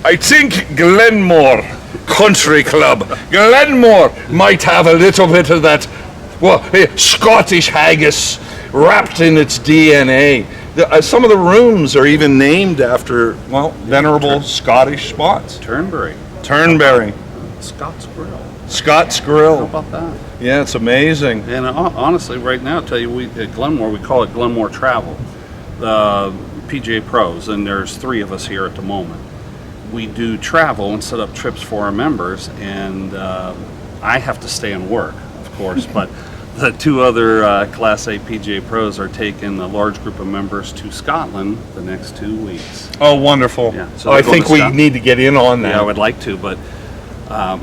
I think Glenmoor Country Club. Glenmoor might have a little bit of that, Scottish haggis wrapped in its DNA. Some of the rooms are even named after, venerable Scottish spots. Turnberry. Scott's How Grill. about that? Yeah, it's amazing. And honestly, right now, I'll tell you, at Glenmoor, we call it Glenmoor Travel. The PGA Pros, and there's 3 of us here at the moment. We do travel and set up trips for our members, and I have to stay and work, of course, but the 2 other Class A PGA Pros are taking a large group of members to Scotland the next 2 weeks. Oh, wonderful. Yeah, so I they're going think to we Scotland. need to get in on that. Yeah, I would like to, but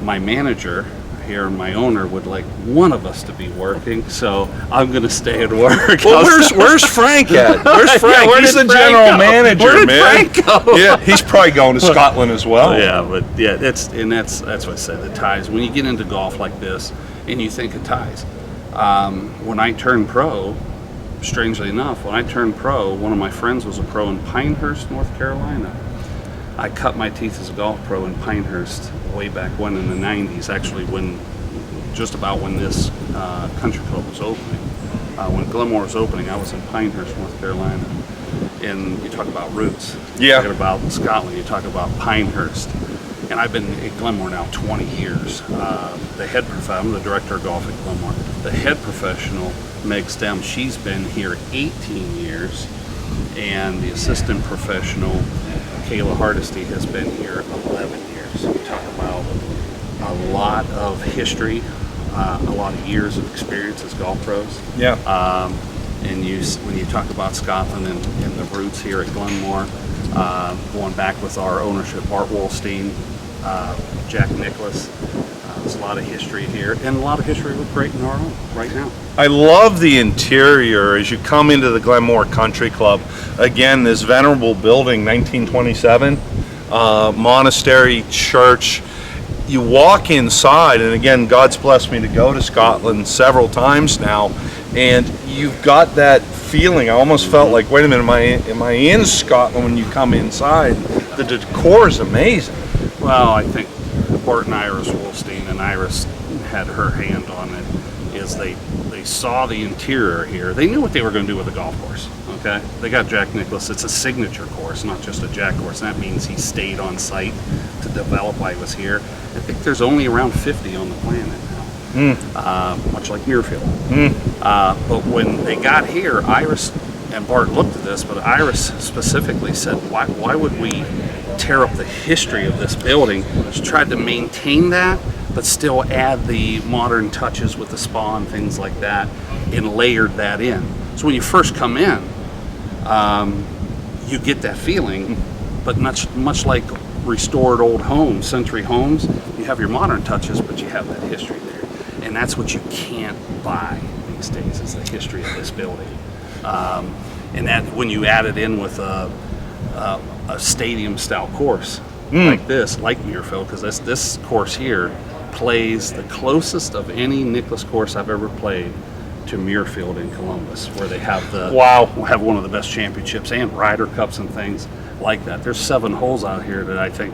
my manager here and my owner would like one of us to be working, so I'm going to stay and work. Well, where's Frank at? Where's Frank? Yeah, He's the Frank general go? manager, Where did man. Frank go? Yeah, he's probably going to Scotland as well. Yeah, but yeah, that's what I said. The ties. When you get into golf like this, and you think of ties, when I turned pro, strangely enough, one of my friends was a pro in Pinehurst, North Carolina. I cut my teeth as a golf pro in Pinehurst way back when in the 90s, actually just about when this country club was opening. When Glenmoor was opening, I was in Pinehurst, North Carolina. And you talk about roots. Yeah. You talk about Scotland, you talk about Pinehurst. And I've been at Glenmoor now 20 years. I'm the director of golf at Glenmoor. The head professional, Meg Stem, she's been here 18 years. And the assistant professional, Kayla Hardesty, has been here 11 years. You talk about a lot of history, a lot of years of experience as golf pros. Yeah. And when you talk about Scotland and the roots here at Glenmoor, going back with our ownership, Art Wolstein, Jack Nicklaus, there's a lot of history here, and a lot of history with Creighton our own right now. I love the interior as you come into the Glenmoor Country Club. Again, this venerable building, 1927, monastery, church. You walk inside, and again, God's blessed me to go to Scotland several times now, and you've got that feeling. I almost felt like, wait a minute, am I in Scotland when you come inside? The decor is amazing. Well, I think Bart and Iris Wolstein, and Iris had her hand on it, is they saw the interior here. They knew what they were going to do with the golf course, okay? They got Jack Nicklaus. It's a signature course, not just a Jack course. And that means he stayed on site to develop while he was here. I think there's only around 50 on the planet now, much like Muirfield. But when they got here, Iris and Bart looked at this, but Iris specifically said, why would we tear up the history of this building? She tried to maintain that, but still add the modern touches with the spa and things like that, and layered that in. So when you first come in, you get that feeling, but much like restored old homes, century homes, you have your modern touches, but you have that history there. And that's what you can't buy these days, is the history of this building. And that when you add it in with a stadium style course like this, like Muirfield, because this course here plays the closest of any Nicklaus course I've ever played to Muirfield in Columbus, where they have have one of the best championships and Ryder Cups and things like that. There's 7 holes out here that I think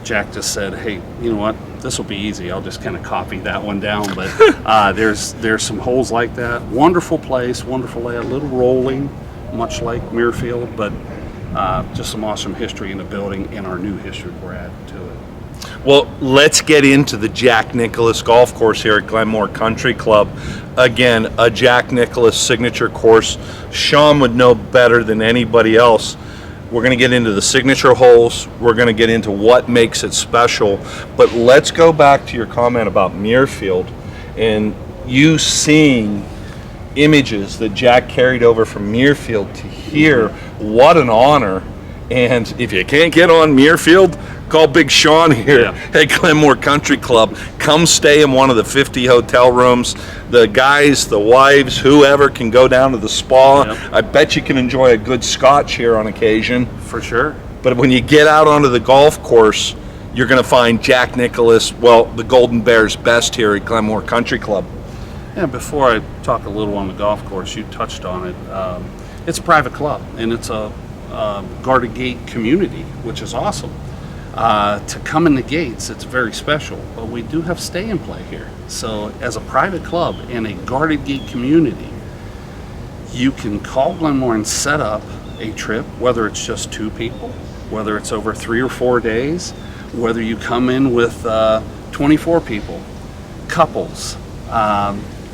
Jack just said, hey, you know what, this will be easy. I'll just kind of copy that one down. But there's some holes like that. Wonderful place, wonderful layout, a little rolling, much like Muirfield, but just some awesome history in the building, and our new history we're adding to it. Well, let's get into the Jack Nicklaus golf course here at Glenmoor Country Club. Again, a Jack Nicklaus signature course. Shawn would know better than anybody else. We're going to get into the signature holes. We're going to get into what makes it special. But let's go back to your comment about Muirfield and you seeing images that Jack carried over from Muirfield to here. What an honor. And if you can't get on Muirfield, call Big Shawn here at Glenmoor Country Club. Come stay in one of the 50 hotel rooms. The guys, the wives, whoever can go down to the spa. I bet you can enjoy a good scotch here on occasion. For sure. But when you get out onto the golf course, you're going to find Jack Nicklaus, the Golden Bear's best here at Glenmoor Country Club. Yeah, before I talk a little on the golf course, you touched on it. It's a private club, and it's a guarded gate community, which is awesome. To come in the gates, it's very special, but we do have stay and play here. So as a private club in a guarded gate community, you can call Glenmoor and set up a trip, whether it's just 2 people, whether it's over 3 or 4 days, whether you come in with 24 people, couples.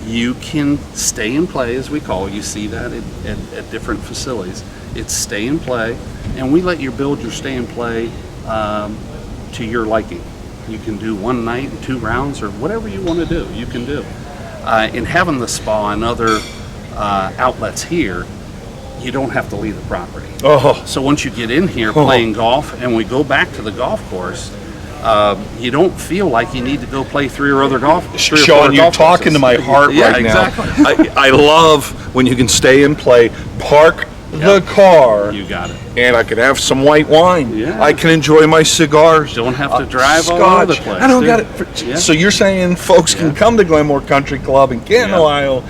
You can stay and play, as we call it. You see that at different facilities. It's stay and play, and we let you build your stay and play to your liking. You can do 1 night and 2 rounds, or whatever you want to do, you can do. In having the spa and other outlets here, you don't have to leave the property. Oh, So once you get in here playing golf, and we go back to the golf course, you don't feel like you need to go play 3 or other golf. 3 or 4 Shawn, you're golf talking to courses. my heart Yeah, right exactly. now. I love when you can stay and play, park the car, You got it. and I can have some white wine. Yeah. I can enjoy my cigars. Don't have to drive all over the Scotch. place. I don't do got you? it. Yeah. So you're saying folks can come to Glenmoor Country Club in Canton, Yeah. Ohio,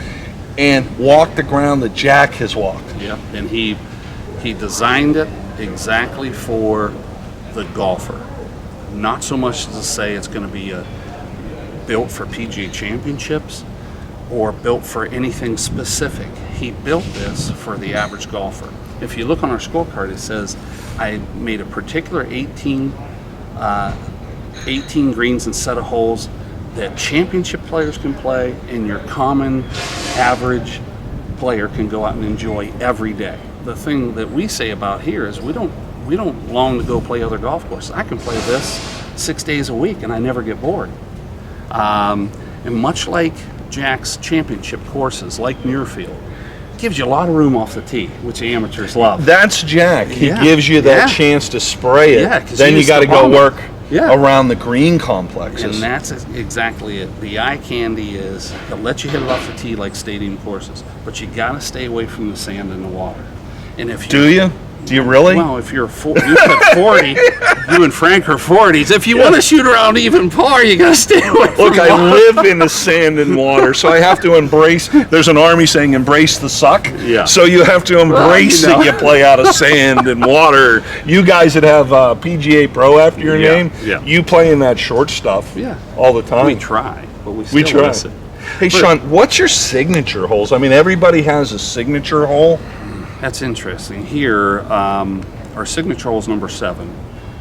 and walk the ground that Jack has walked. Yep, and he designed it exactly for the golfer. Not so much to say it's going to be built for PGA Championships or built for anything specific. He built this for the average golfer. If you look on our scorecard, it says I made a particular 18 greens and set of holes that championship players can play, and your common average player can go out and enjoy every day. The thing that we say about here is we don't long to go play other golf courses. I can play this 6 days a week and I never get bored. And much like Jack's championship courses, like Muirfield, gives you a lot of room off the tee, which the amateurs love. That's Jack. He Yeah. gives you that Yeah. chance to spray it. Yeah, 'cause then he you used got to to go bomb it. work Yeah. around the green complexes. And that's exactly it. The eye candy is they'll let you hit it off the tee like stadium courses, but you got to stay away from the sand and the water. And if Do you? Do you really? Well, if you're you put 40, you and Frank are 40s. If you want to shoot around even par, you got to stay away from Look, I water. live in the sand and water, so I have to embrace. There's an army saying embrace the suck. Yeah. So you have to embrace you know. that you play out of sand and water. You guys that have PGA Pro after your Yeah, name, yeah. you play in that short stuff Yeah. all the time. We try, but we still try. listen. Hey, Shawn, what's your signature holes? I mean, everybody has a signature hole. That's interesting. Here, our signature hole is number 7,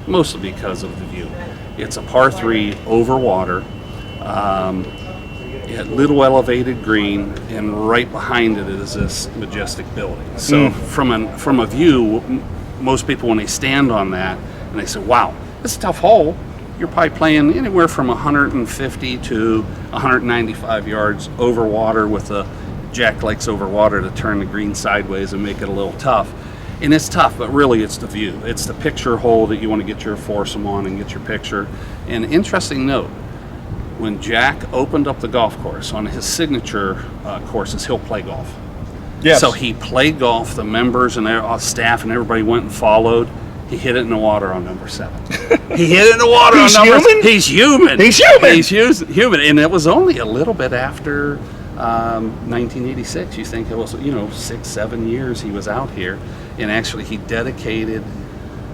mostly because of the view. It's a par 3 over water, a little elevated green, and right behind it is this majestic building. So from a view, most people, when they stand on that and they say, wow, it's a tough hole, you're probably playing anywhere from 150 to 195 yards over water with a Jack likes over water to turn the green sideways and make it a little tough. And it's tough, but really it's the view. It's the picture hole that you want to get your foursome on and get your picture. And interesting note, when Jack opened up the golf course, on his signature courses, he'll play golf. Yes. So he played golf, the members and our staff and everybody went and followed. He hit it in the water on number 7. He hit it in the water He's on number human? He's human. He's human. He's human. And it was only a little bit after 1986. You think it was, 6-7 years he was out here, and actually he dedicated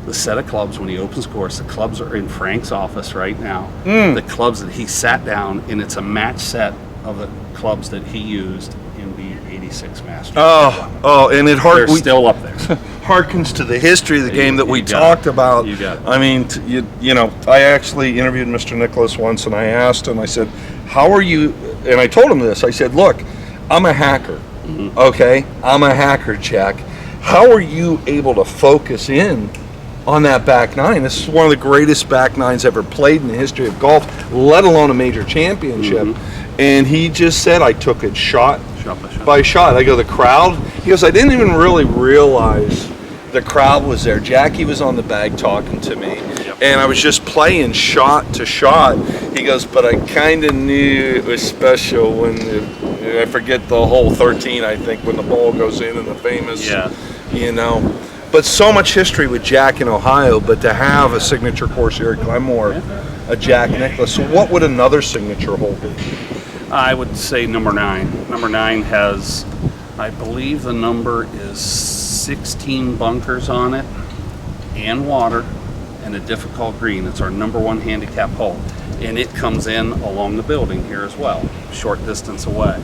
the set of clubs when he opens course. The clubs are in Frank's office right now. The clubs that he sat down, and it's a match set of the clubs that he used in the '86 Masters. And it They're still up there. harkens to the history of the game that we You got talked it. about. You got it. I mean, I actually interviewed Mr. Nicholas once, and I asked him, I said, how are you, and I told him this, I said, look, I'm a hacker, okay? I'm a hacker, Jack. How are you able to focus in on that back nine? This is one of the greatest back nines ever played in the history of golf, let alone a major championship. And he just said, I took it shot by shot. I go, the crowd? He goes, I didn't even really realize the crowd was there. Jackie was on the bag talking to me, and I was just playing shot to shot. He goes, but I kind of knew it was special when I forget the hole 13, I think, when the ball goes in and the famous, But so much history with Jack in Ohio, but to have a signature course here at Glenmoor, a Jack Nicklaus. So what would another signature hole be? I would say number 9. Number 9 has, I believe the number is 16 bunkers on it and water. and a difficult green. It's our number 1 handicap hole, and it comes in along the building here as well, short distance away.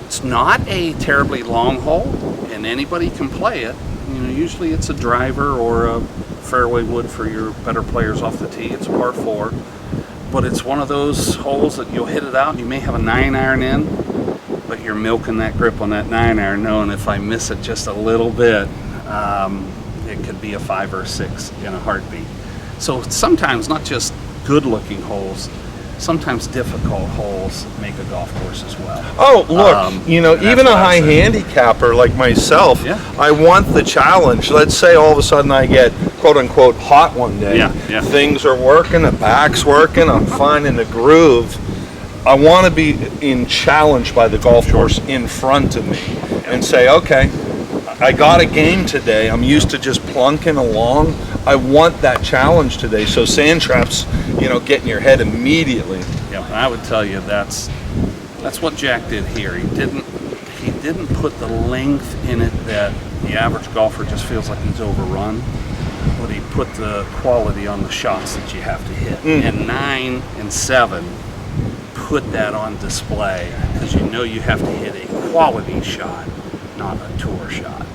It's not a terribly long hole, and anybody can play it. Usually it's a driver or a fairway wood for your better players off the tee. It's a par 4, but it's one of those holes that you'll hit it out. You may have a 9-iron in, but you're milking that grip on that 9-iron, knowing if I miss it just a little bit, it could be a 5 or 6 in a heartbeat. So sometimes not just good-looking holes, sometimes difficult holes make a golf course as well. Oh, look, even a high handicapper like myself, Yeah. I want the challenge. Let's say all of a sudden I get quote-unquote hot one day. Yeah. Things are working, the back's working, I'm finding the groove. I want to be challenged by the golf course in front of me and say, okay, I got a game today. I'm used to just plunking along. I want that challenge today. So sand traps, get in your head immediately. Yeah, I would tell you that's what Jack did here. He didn't put the length in it that the average golfer just feels like he's overrun, but he put the quality on the shots that you have to hit. And 9 and 7 put that on display, because you have to hit a quality shot, not a tour shot.